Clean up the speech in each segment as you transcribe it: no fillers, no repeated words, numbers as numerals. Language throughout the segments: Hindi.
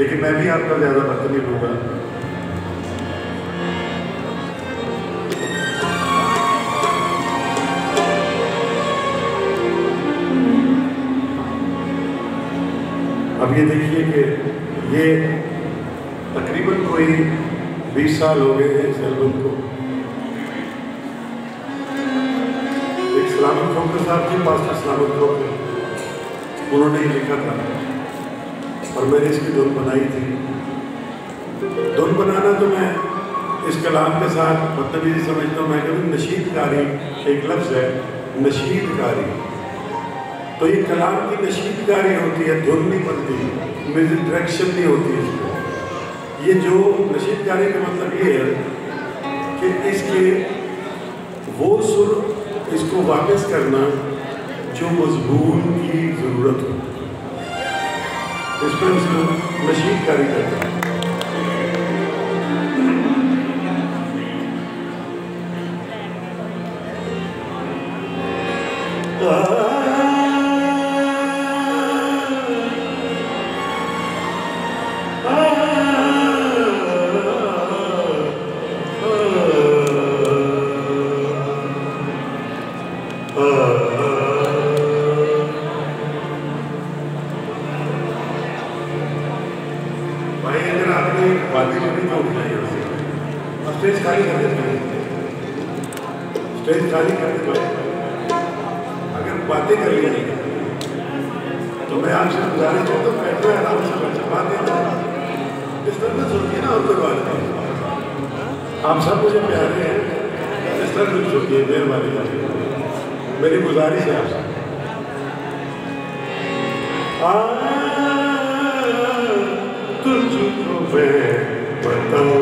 लेकिन मैं भी आपका ज़्यादा बदतमीज होगा। अब ये देखिए कि ये तकरीबन कोई 20 साल हो गए हैं इस एल्बम को। एक सलामत खोखर साहब के पास सलामत खोखर, उन्होंने ही लिखा था और मैंने इसकी धुन बनाई थी। धुन बनाना तो मैं इस कलाम के साथ मतलब ये समझता हूँ, मैं कहूँ नशीदकारी एक लफ्ज़ है, नशीदकारी। तो ये कलाम की नशीदकारी होती है, धुन नहीं बनती, म्यूजिक डायरेक्शन नहीं होती इसमें। ये जो नशीदकारी का मतलब ये है कि इसके वो सुर इसको वापस करना जो मजबून की ज़रूरत हो, इस पर उसको नशीदकारी करता है। अगर बातें कर ली तो मैं आपसे गुजारिश करता हूँ, बैठो आराम से बैठो, बातें डिस्टर्बेंस होती है ना और कोई बात नहीं। आप सब मुझे प्यारे हैं, डिस्टर्बेंस होती है, मेहरबानी मेरी गुजारिश है आपसे। तुझको मैं बताऊं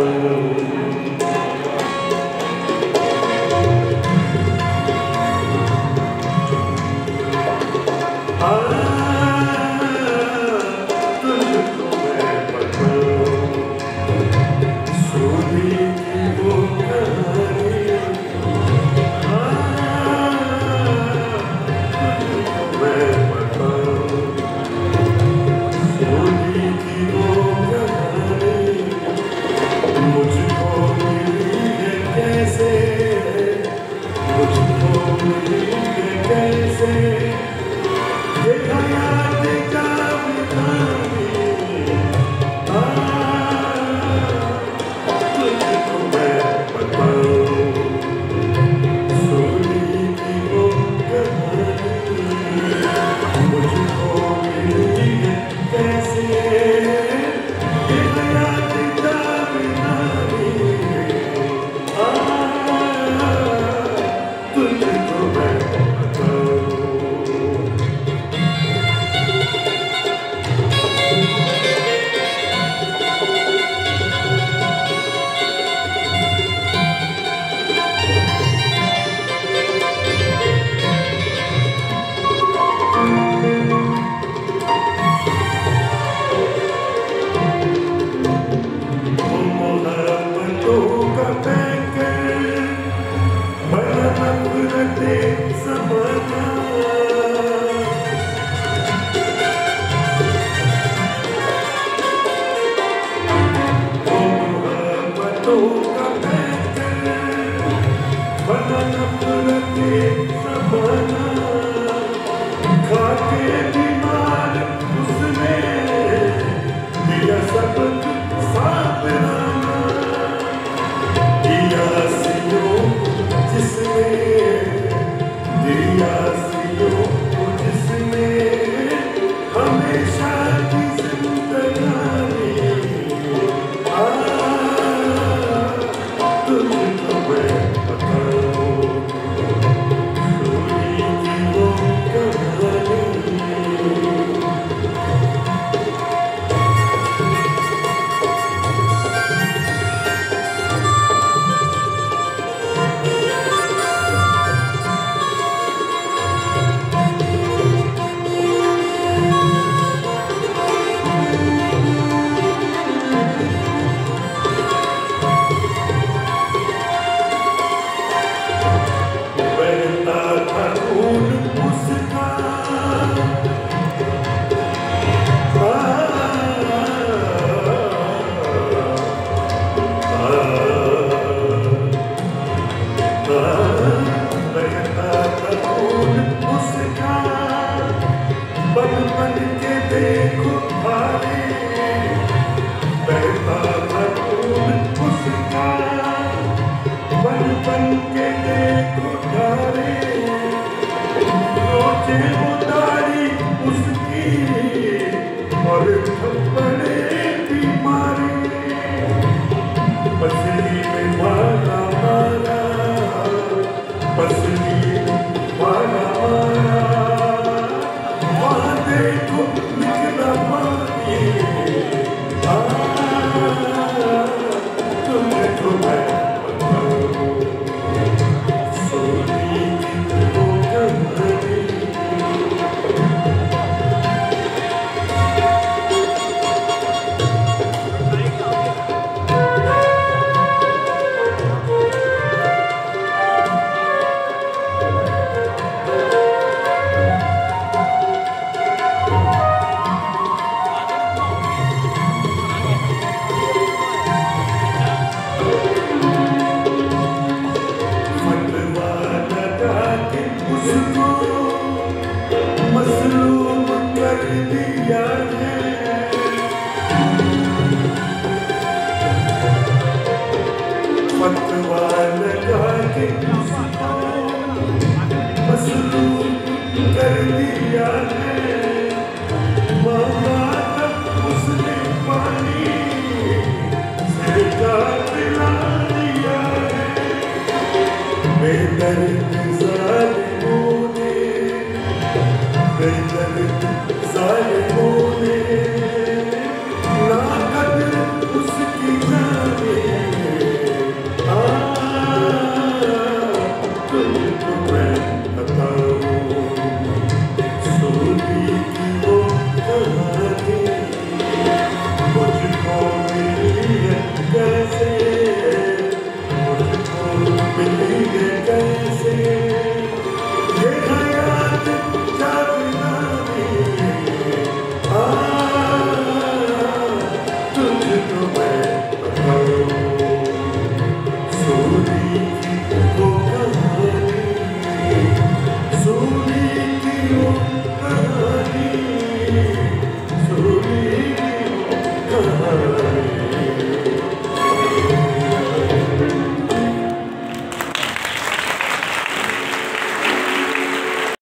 और थप्पड़े